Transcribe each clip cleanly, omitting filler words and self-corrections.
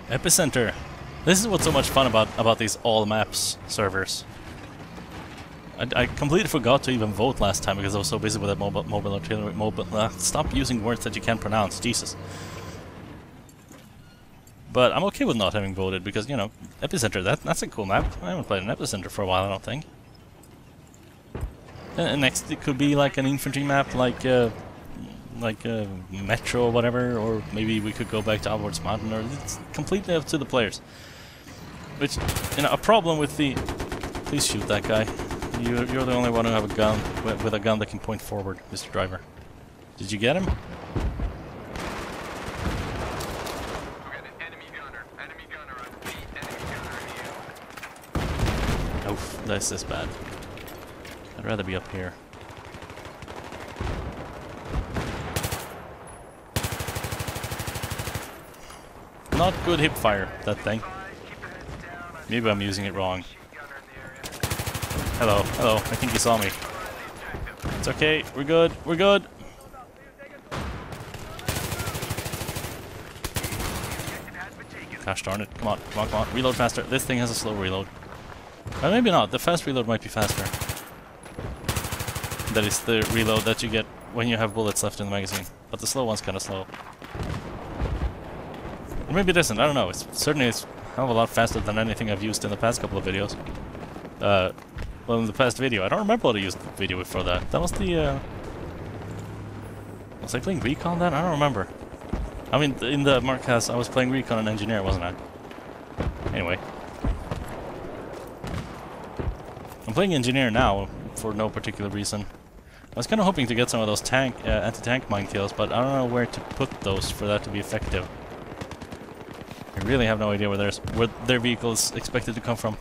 Epicenter. This is what's so much fun about these all maps servers. I completely forgot to even vote last time because I was so busy with that mobile artillery. Stop using words that you can't pronounce, Jesus. But I'm okay with not having voted because, you know, Epicenter, that's a cool map. I haven't played an Epicenter for a while, I don't think. And next it could be like an infantry map, like Metro or whatever, or maybe we could go back to Alvarez Mountain, or it's completely up to the players. Which, you know, a problem with the... Please shoot that guy. You're the only one who have a gun, with a gun that can point forward, Mr. Driver. Did you get him? Oof, that's this bad. I'd rather be up here. Not good hip fire, that thing. Maybe I'm using it wrong. Hello, hello, I think you saw me. It's okay, we're good, we're good! Gosh darn it, come on, come on, come on, reload faster. This thing has a slow reload. Well, maybe not, the fast reload might be faster. That is the reload that you get when you have bullets left in the magazine. But the slow one's kinda slow. Or maybe it isn't, I don't know. It's certainly a hell of a lot faster than anything I've used in the past couple of videos. Well, in the past video. I don't remember what I used the video before that. That was the, was I playing Recon then? I don't remember. I mean, in the Markcast, I was playing Recon and Engineer, wasn't I? Anyway. I'm playing Engineer now, for no particular reason. I was kind of hoping to get some of those anti-tank mine kills, but I don't know where to put those for that to be effective. I really have no idea where their vehicle is expected to come from.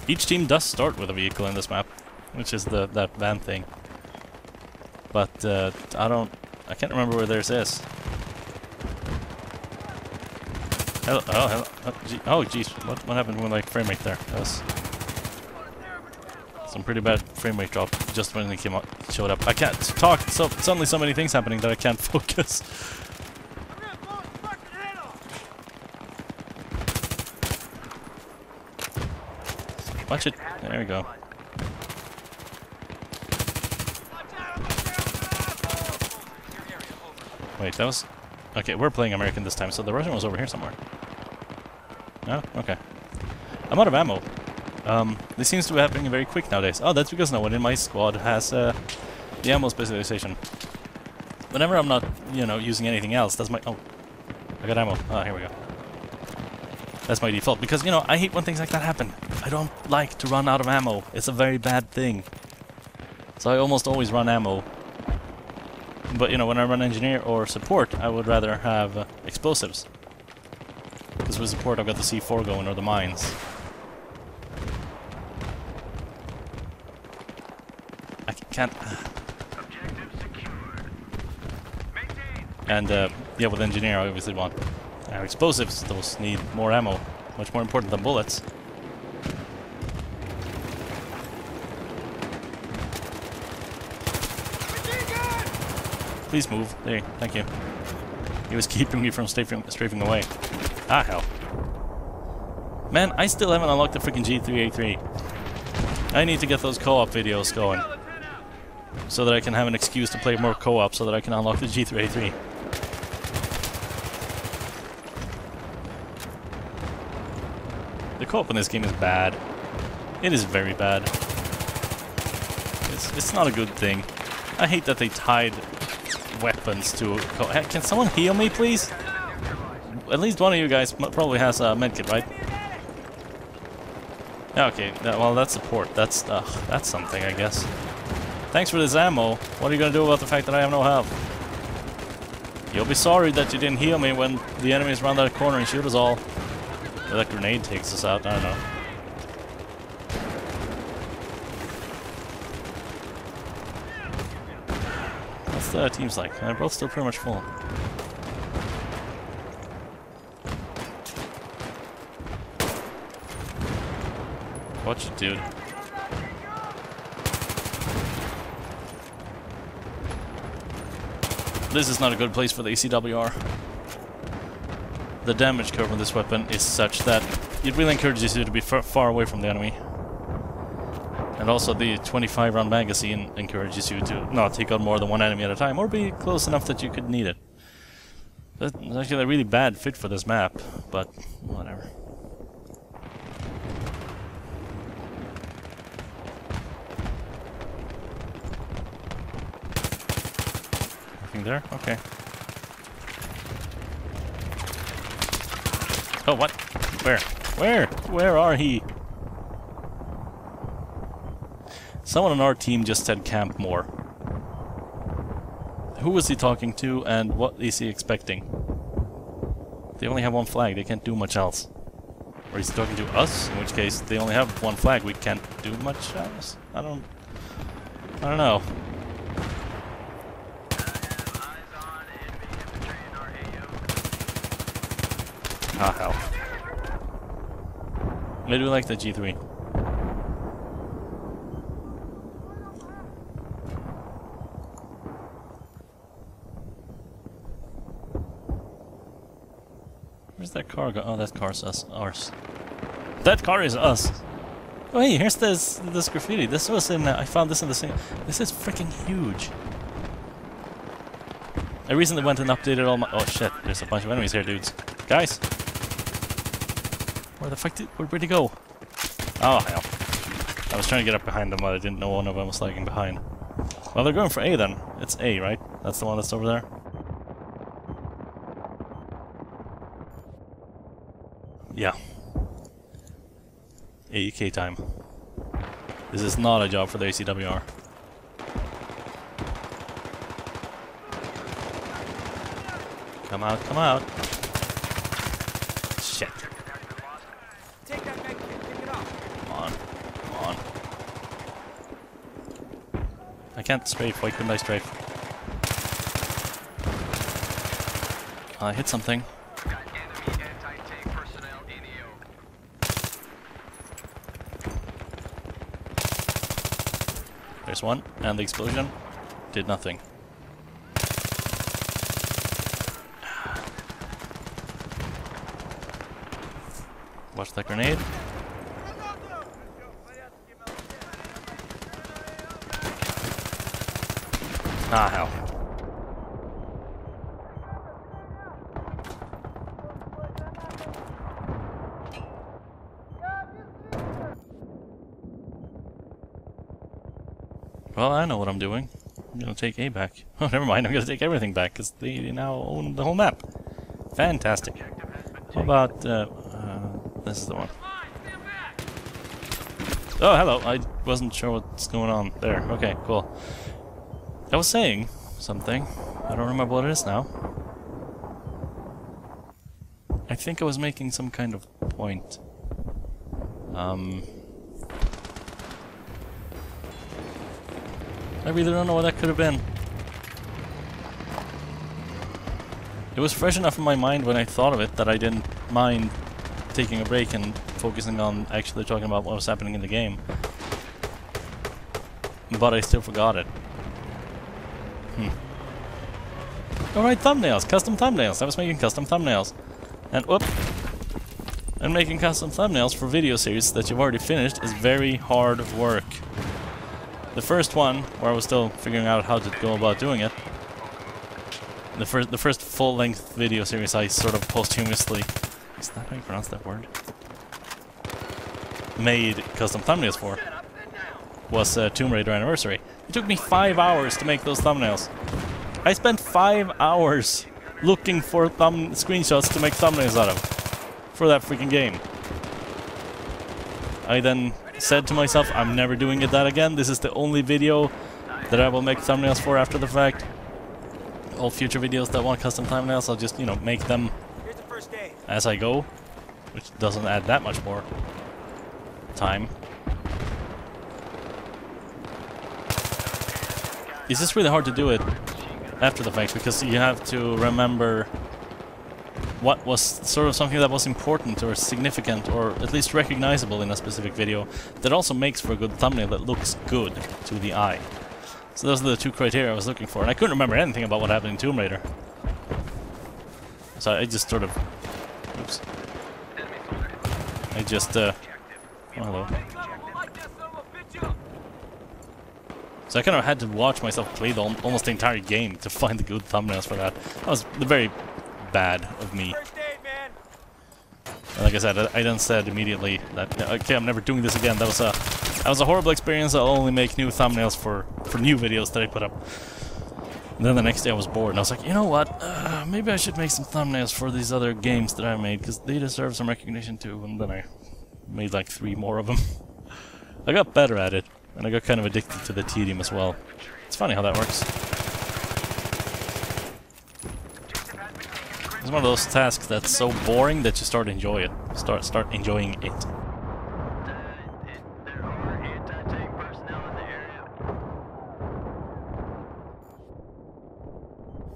Each team does start with a vehicle in this map, which is that van thing. But I can't remember where theirs is. Hello, oh, hello. Oh, jeez, what happened with my frame rate there? That was some pretty bad frame rate drop just when it showed up. I can't talk, so suddenly so many things happening that I can't focus. Watch it. There we go. Wait, that was... Okay, we're playing American this time, so the Russian was over here somewhere. No? Okay. I'm out of ammo. This seems to be happening very quick nowadays. Oh, that's because no one in my squad has the ammo specialization. Whenever I'm not, you know, using anything else, that's my... Oh, I got ammo. Ah, here we go. That's my default, because, you know, I hate when things like that happen. I don't like to run out of ammo. It's a very bad thing. So I almost always run ammo. But, you know, when I run engineer or support, I would rather have explosives. Because with support, I've got the C4 going, or the mines. I can't... And, yeah, with engineer, I obviously want explosives. Those need more ammo. Much more important than bullets. Please move. There, thank you. He was keeping me from strafing away. Ah, hell. Man, I still haven't unlocked the freaking G3A3. I need to get those co-op videos going. So that I can have an excuse to play more co-op so that I can unlock the G3A3. The co-op in this game is bad. It is very bad. It's not a good thing. I hate that they tied weapons to... Can someone heal me, please? At least one of you guys probably has a medkit, right? Yeah, okay. Well, that's support. That's something, I guess. Thanks for this ammo. What are you gonna do about the fact that I have no health? You'll be sorry that you didn't heal me when the enemies round that corner and shoot us all. That grenade takes us out, I don't know. What's the teams like? They're both still pretty much full. Watch it, dude. This is not a good place for the ACWR. The damage curve on this weapon is such that it really encourages you to be far away from the enemy. And also the 25 round magazine encourages you to not take out more than one enemy at a time, or be close enough that you could need it. That's actually a really bad fit for this map, but whatever. Nothing there? Okay. Oh, what? Where? Where? Where are he? Someone on our team just said camp more. Who was he talking to and what is he expecting? They only have one flag, they can't do much else. Or is he talking to us? In which case, they only have one flag, we can't do much else? I don't know. Ah, hell. Maybe we like the G3. Where's that car go? Oh, that car's us. Ours. That car is us! Oh, hey, here's this graffiti. This was in... I found this in the same... This is freaking huge. I recently went and updated all my... Oh, shit. There's a bunch of enemies here, dudes. Guys! Where the fuck where'd he go? Oh, hell. I was trying to get up behind them, but I didn't know one of them was lagging behind. Well, they're going for A then. It's A, right? That's the one that's over there? Yeah. AEK time. This is not a job for the ACWR. Come out, come out. Shit. Come on, come on. I can't strafe, why couldn't I strafe? I hit something. There's one, and the explosion did nothing. Watch that grenade. Ah, hell. Well, I know what I'm doing. I'm gonna take A back. Oh, never mind, I'm gonna take everything back, because they now own the whole map. Fantastic. How about, this is the one. Oh, hello, I wasn't sure what's going on there. Okay, cool. I was saying something. I don't remember what it is now. I think I was making some kind of point. I really don't know what that could have been. It was fresh enough in my mind when I thought of it that I didn't mind taking a break and focusing on actually talking about what was happening in the game. But I still forgot it. Alright, thumbnails, custom thumbnails. I was making custom thumbnails. And whoop! And making custom thumbnails for video series that you've already finished is very hard work. The first one, where I was still figuring out how to go about doing it, the first full-length video series I sort of posthumously, is that how you pronounce that word? Made custom thumbnails for, was Tomb Raider Anniversary. It took me 5 hours to make those thumbnails. I spent 5 hours looking for screenshots to make thumbnails out of for that freaking game. I then said to myself, I'm never doing that again. This is the only video that I will make thumbnails for after the fact. All future videos that want custom thumbnails, I'll just, you know, make them as I go, which doesn't add that much more time. It's just really hard to do it after the fact, because you have to remember what was sort of something that was important or significant or at least recognizable in a specific video that also makes for a good thumbnail that looks good to the eye. So those are the two criteria I was looking for, and I couldn't remember anything about what happened in Tomb Raider. So I just sort of... Oops. I just, oh, hello. So I kind of had to watch myself play almost the entire game to find the good thumbnails for that. That was very bad of me. And like I said, I then said immediately that, okay, I'm never doing this again. That was a horrible experience. I'll only make new thumbnails for new videos that I put up. And then the next day I was bored, and I was like, you know what? Maybe I should make some thumbnails for these other games that I made, because they deserve some recognition too. And then I made like 3 more of them. I got better at it, and I got kind of addicted to the tedium as well. It's funny how that works. It's one of those tasks that's so boring that you start to enjoy it. Start enjoying it.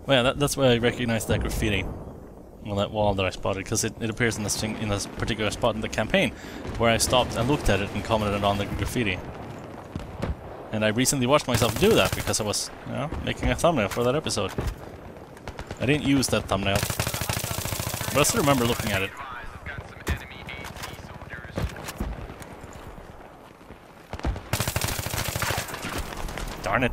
Well, yeah, that's why I recognized that graffiti on that wall that I spotted, because it appears in this particular spot in the campaign, where I stopped and looked at it and commented on the graffiti. And I recently watched myself do that because I was, you know, making a thumbnail for that episode. I didn't use that thumbnail, but I still remember looking at it. Darn it.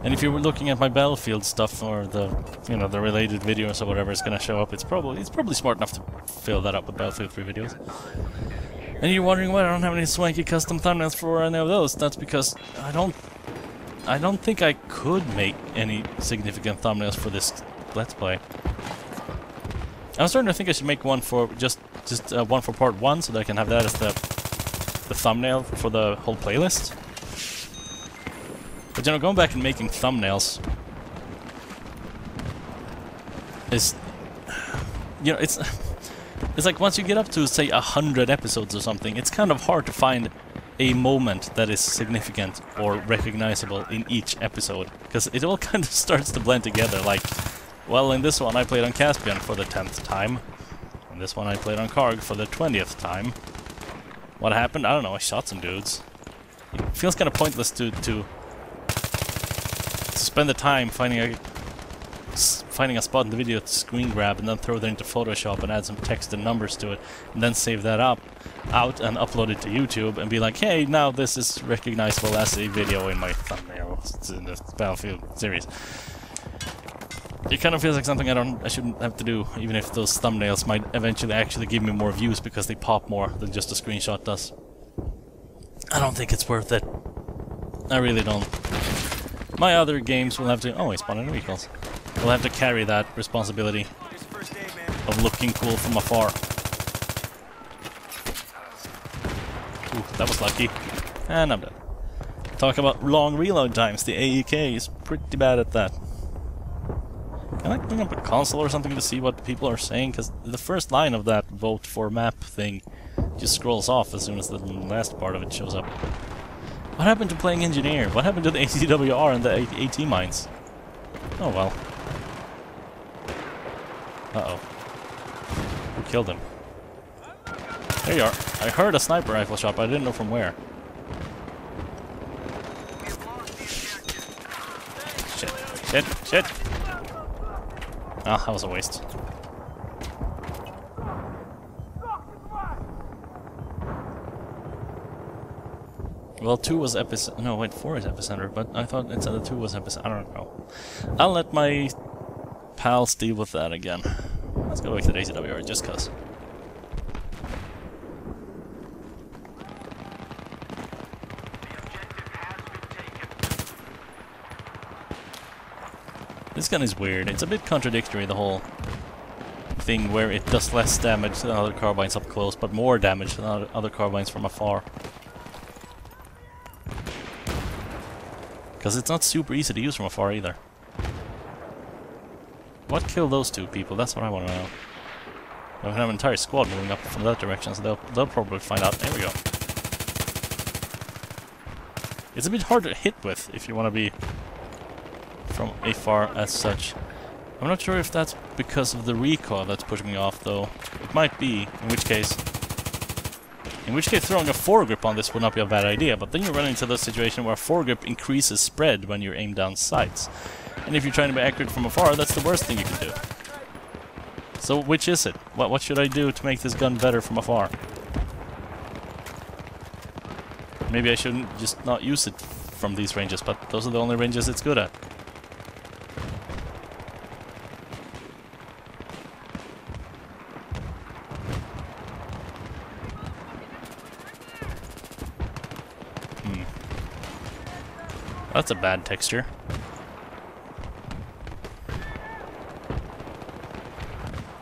And if you were looking at my Battlefield stuff or the, you know, the related videos or whatever is gonna show up, it's probably smart enough to fill that up with Battlefield 3 videos. And you're wondering why I don't have any swanky custom thumbnails for any of those. That's because I don't think I could make any significant thumbnails for this Let's Play. I was starting to think I should make one for just one for part 1, so that I can have that as the thumbnail for the whole playlist. But you know, going back and making thumbnails is, you know, it's like once you get up to, say, 100 episodes or something, it's kind of hard to find a moment that is significant or recognizable in each episode, because it all kind of starts to blend together. Like, well, in this one I played on Caspian for the 10th time. In this one I played on Karg for the 20th time. What happened? I don't know, I shot some dudes. It feels kind of pointless to spend the time finding a spot in the video to screen grab and then throw that into Photoshop and add some text and numbers to it, and then save that out and upload it to YouTube and be like, hey, now this is recognizable as a video in my thumbnail in the Battlefield series. It kind of feels like something I shouldn't have to do, even if those thumbnails might eventually actually give me more views because they pop more than just a screenshot does. I don't think it's worth it. I really don't. My other games will have to... Oh, I spawned in vehicles. Will have to carry that responsibility of looking cool from afar. Ooh, that was lucky. And I'm dead. Talk about long reload times. The AEK is pretty bad at that. Can I bring up a console or something to see what people are saying? Because the first line of that vote for map thing just scrolls off as soon as the last part of it shows up. What happened to playing engineer? What happened to the ACWR and the AT mines? Oh well. Uh-oh. Who killed him? There you are. I heard a sniper rifle shot, but I didn't know from where. Shit. Ah, that was a waste. Well, 2 was Epicenter. No, wait, 4 is Epicenter, but I thought it said that 2 was Epicenter. I don't know. I'll let my pals deal with that again. Let's go back to the ACWR just cuz. This gun is weird. It's a bit contradictory, the whole thing where it does less damage than other carbines up close, but more damage than other carbines from afar. Because it's not super easy to use from afar either. What killed those 2 people? That's what I want to know. I have an entire squad moving up from that direction, so they'll probably find out. There we go. It's a bit hard to hit with if you want to be from afar as such. I'm not sure if that's because of the recoil that's pushing me off, though. It might be, in which case In which case throwing a foregrip on this would not be a bad idea, but then you run into the situation where a foregrip increases spread when you aim down sights. And if you're trying to be accurate from afar, that's the worst thing you can do. So which is it? What should I do to make this gun better from afar? Maybe I shouldn't just not use it from these ranges, but those are the only ranges it's good at. That's a bad texture.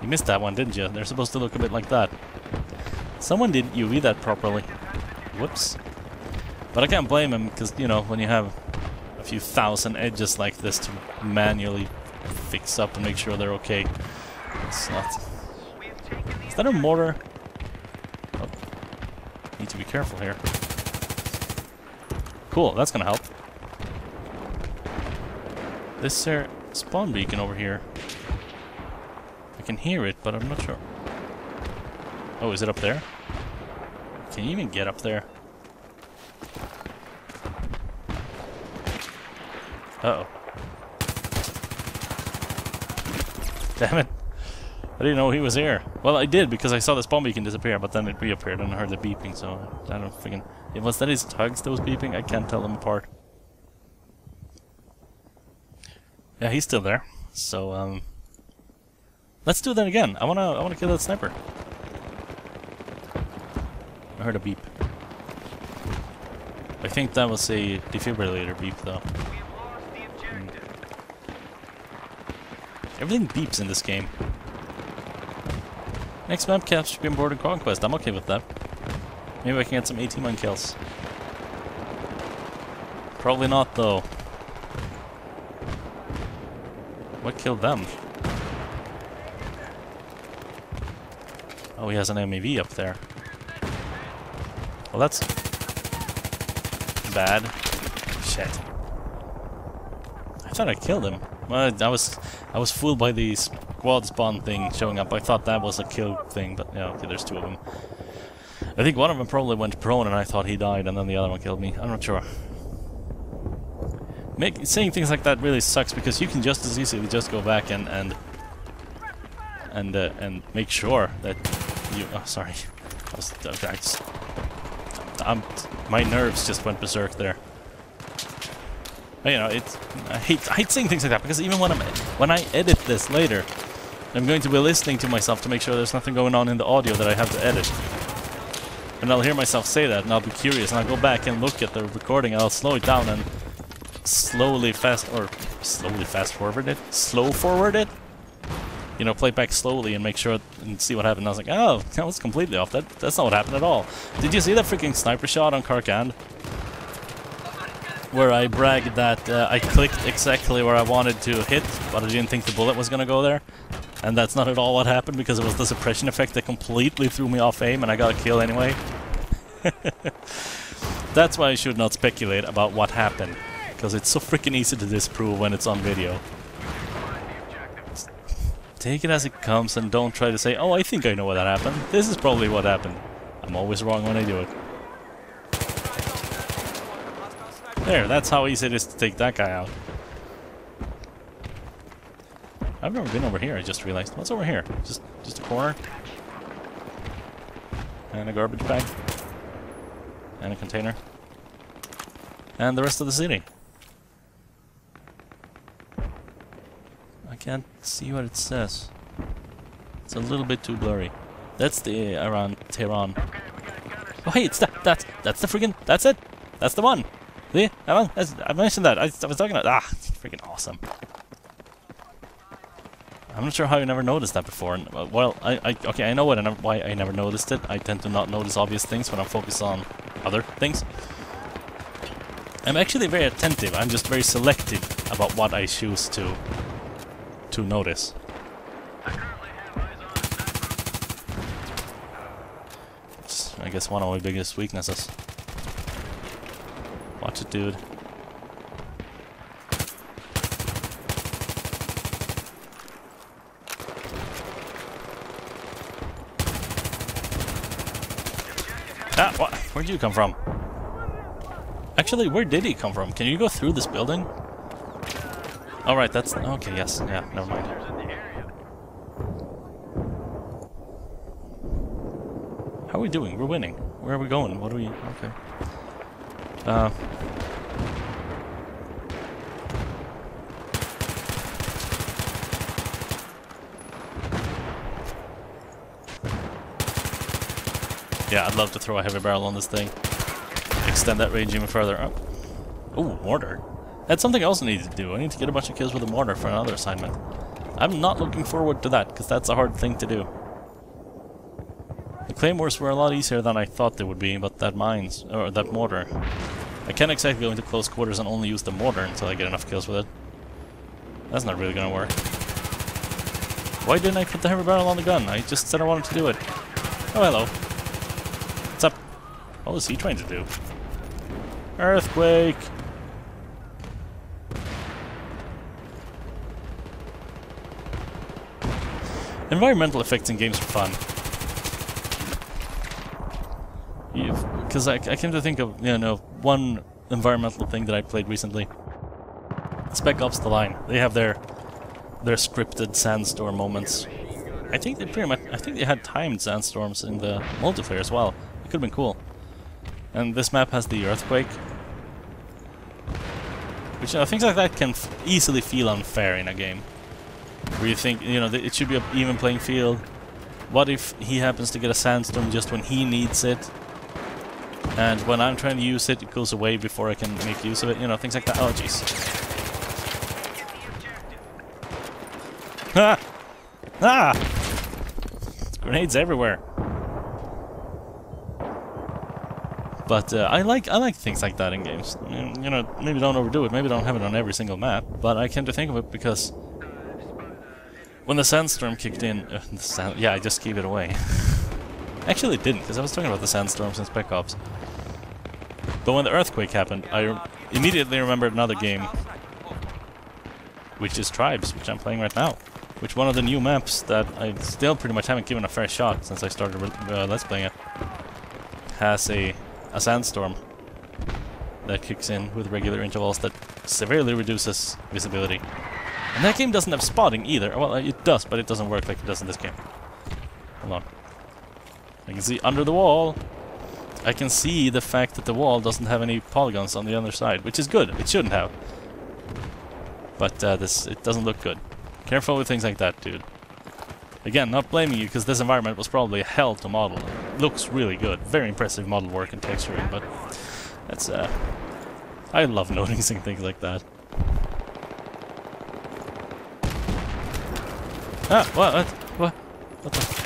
You missed that one, didn't you? They're supposed to look a bit like that. Someone didn't UV that properly. Whoops. But I can't blame him, because, you know, when you have a few thousand edges like this to manually fix up and make sure they're okay, it's not... Is that a mortar? Oh. Need to be careful here. Cool, that's gonna help. This spawn beacon over here. I can hear it, but I'm not sure. Oh, is it up there? Can you even get up there? Uh-oh. Damn it. I didn't know he was here. Well, I did, because I saw the spawn beacon disappear, but then it reappeared and I heard the beeping, so I don't freaking... Was that his tugs that was beeping? I can't tell them apart. Yeah, he's still there. So, let's do that again. I wanna kill that sniper. I heard a beep. I think that was a defibrillator beep, though. Everything beeps in this game. Next map, capture Grim Board and Conquest. I'm okay with that. Maybe I can get some 18-man kills. Probably not, though. What killed them? Oh, he has an MEV up there. Well, that's bad. Shit. I thought I killed him. Well, I was fooled by the squad spawn thing showing up. I thought that was a kill thing, but yeah, okay, there's two of them. I think one of them probably went prone and I thought he died, and then the other one killed me. I'm not sure. Saying things like that really sucks, because you can just as easily just go back and make sure that you... Oh, sorry. My nerves just went berserk there. But, you know, I hate saying things like that, because even when I edit this later, I'm going to be listening to myself to make sure there's nothing going on in the audio that I have to edit. And I'll hear myself say that, and I'll be curious, and I'll go back and look at the recording, and I'll slow it down and slow forward it. You know, play back slowly and make sure and see what happened. I was like, oh, that was completely off. That's not what happened at all. Did you see that freaking sniper shot on Karkand? Where I bragged that I clicked exactly where I wanted to hit, but I didn't think the bullet was gonna go there. And that's not at all what happened, because it was the suppression effect that completely threw me off aim, and I got a kill anyway. That's why I should not speculate about what happened, because it's so freaking easy to disprove when it's on video. Just take it as it comes and don't try to say, oh, I think I know what that happened. This is probably what happened. I'm always wrong when I do it. There, that's how easy it is to take that guy out. I've never been over here, I just realized. What's over here? Just a corner? And a garbage bag? And a container? And the rest of the city. I can't see what it says. It's a little bit too blurry. That's the around Tehran. Oh hey, it's that's the friggin', that's it! That's the one! See? I mentioned that. I was talking about... it's freaking awesome. I'm not sure how I never noticed that before. And, well, okay, I know why I never noticed it. I tend to not notice obvious things when I'm focused on other things. I'm actually very attentive. I'm just very selective about what I choose to notice. It's, I guess, one of my biggest weaknesses. Watch it, dude. Ah, what? Where'd you come from? Actually, where did he come from? Can you go through this building? Oh, right, that's... Okay, yes. Yeah, never mind. How are we doing? We're winning. Where are we going? What are we... Okay. Yeah, I'd love to throw a heavy barrel on this thing. Extend that range even further up. Ooh, mortar. That's something else I need to do. I need to get a bunch of kills with a mortar for another assignment. I'm not looking forward to that, because that's a hard thing to do. The claymores were a lot easier than I thought they would be, but that mines, or that mortar. I can't exactly go into close quarters and only use the mortar until I get enough kills with it. That's not really gonna work. Why didn't I put the heavy barrel on the gun? I just said I wanted to do it. Oh, hello. What's up? What was he trying to do? Earthquake! Environmental effects in games are fun. Because I came to think of, you know, one environmental thing that I played recently. Spec Ops: The Line. They have their scripted sandstorm moments. I think they they had timed sandstorms in the multiplayer as well. It could have been cool. And this map has the earthquake. Which, you know, things like that can easily feel unfair in a game. Where you think, you know, it should be an even playing field. What if he happens to get a sandstorm just when he needs it? And when I'm trying to use it, it goes away before I can make use of it. You know, things like that. Oh, jeez. Ah! Ah! Grenades everywhere. But I like things like that in games. You know, maybe don't overdo it. Maybe don't have it on every single map. But I came to think of it because when the sandstorm kicked in, yeah, I just gave it away. Actually, it didn't, because I was talking about the sandstorms in Spec Ops. But when the earthquake happened, I immediately remembered another game, which is Tribes, which I'm playing right now. Which one of the new maps that I still pretty much haven't given a fair shot since I started Let's Playing it, has a sandstorm that kicks in with regular intervals that severely reduces visibility. And that game doesn't have spotting either. Well, it does, but it doesn't work like it does in this game. Hold on. I can see under the wall. I can see the fact that the wall doesn't have any polygons on the other side, which is good. It shouldn't have. But it doesn't look good. Careful with things like that, dude. Again, not blaming you, because this environment was probably hell to model. It looks really good. Very impressive model work and texturing, but that's I love noticing things like that. Ah, what the...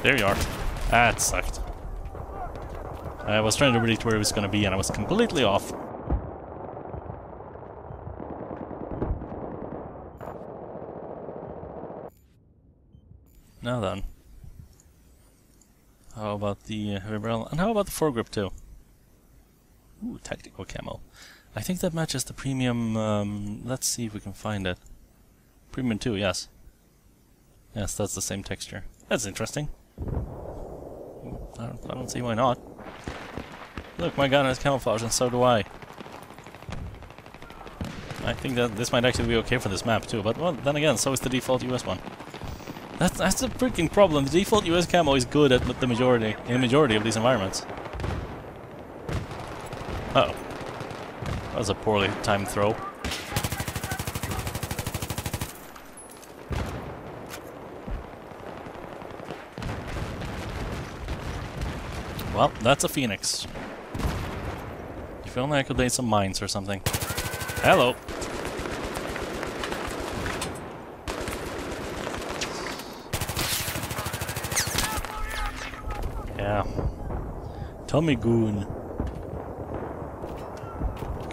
There you are. That sucked. I was trying to predict where it was going to be and I was completely off. Now then. How about the heavy barrel? And how about the foregrip too? Ooh, tactical camo. I think that matches the premium, let's see if we can find it. Premium 2, yes. Yes, that's the same texture. That's interesting. I don't see why not. Look, my gun has camouflage and so do I. I think that this might actually be okay for this map too, but well, then again, so is the default US one. That's the freaking problem. The default US camo is good at the majority of these environments. Uh oh. That was a poorly timed throw. Well, that's a phoenix. If only I could lay some mines or something. Hello. Yeah. Tommy Goon.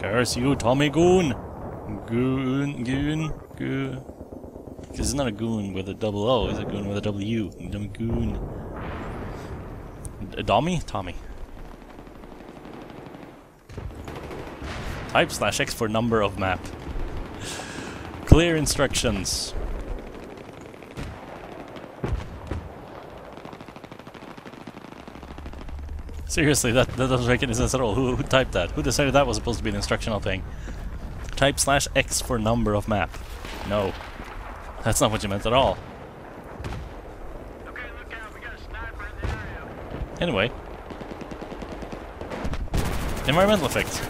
Curse you, Tommy Goon. Goon. Because it's not a goon with a double O, it's a goon with a W. Tommy Goon. Tommy? Type/X for number of map. Clear instructions. Seriously, that doesn't make any sense at all. Who typed that? Who decided that was supposed to be an instructional thing? Type/X for number of map. No. That's not what you meant at all. Okay, look out, we got a sniper in the area. Anyway. Environmental effects.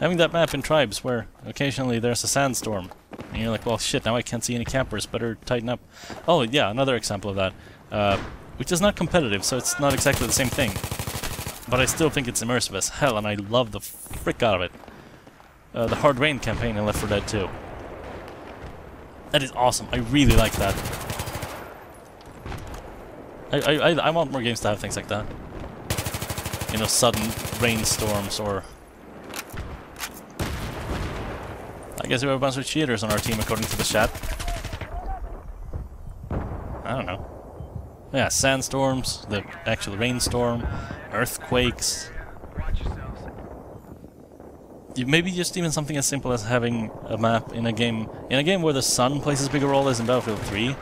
Having that map in tribes where occasionally there's a sandstorm. And you're like, well shit, now I can't see any campers, better tighten up. Oh yeah, another example of that. Which is not competitive, so it's not exactly the same thing. But I still think it's immersive as hell, and I love the frick out of it. The Hard Rain campaign in Left 4 Dead 2. That is awesome. I really like that. I want more games to have things like that. You know, sudden rainstorms, or... I guess we have a bunch of cheaters on our team according to the chat. I don't know. Yeah, sandstorms, the actual rainstorm, earthquakes. Maybe just even something as simple as having a map in a game where the sun plays as big a role as in Battlefield 3.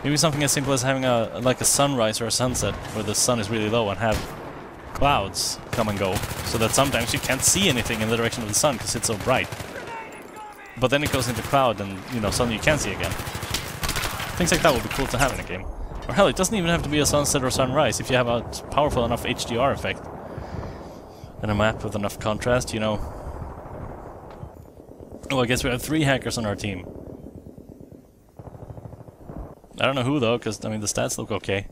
Maybe something as simple as having like a sunrise or a sunset where the sun is really low and have clouds come and go, so that sometimes you can't see anything in the direction of the sun because it's so bright. But then it goes into cloud and, you know, suddenly you can see again. Things like that would be cool to have in a game. Or hell, it doesn't even have to be a sunset or sunrise if you have a powerful enough HDR effect. And a map with enough contrast, you know. Oh, I guess we have 3 hackers on our team. I don't know who though, because, I mean, the stats look okay.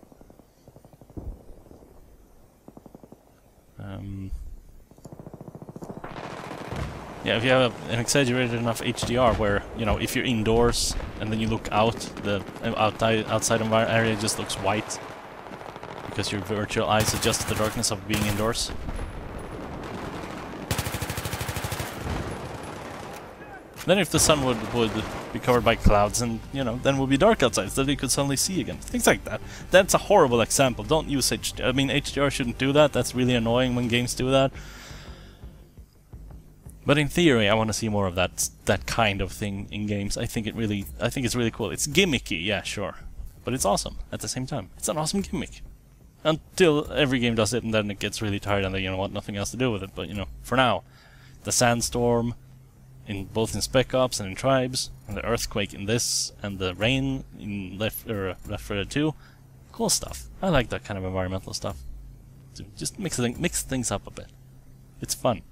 Yeah, if you have an exaggerated enough HDR where, you know, if you're indoors and then you look out, the outside area just looks white because your virtual eyes adjust to the darkness of being indoors. Then if the sun would be covered by clouds and, you know, then it would be dark outside so that you could suddenly see again. Things like that. That's a horrible example. Don't use HDR. I mean, HDR shouldn't do that. That's really annoying when games do that. But in theory, I want to see more of that kind of thing in games. I think it's really cool. It's gimmicky, yeah, sure. But it's awesome at the same time. It's an awesome gimmick. Until every game does it and then it gets really tired and they, you know, want nothing else to do with it. But, you know, for now, the sandstorm, both in Spec Ops and in Tribes, and the earthquake in this, and the rain in Left 4 Dead 2, cool stuff. I like that kind of environmental stuff. Just mix things up a bit. It's fun.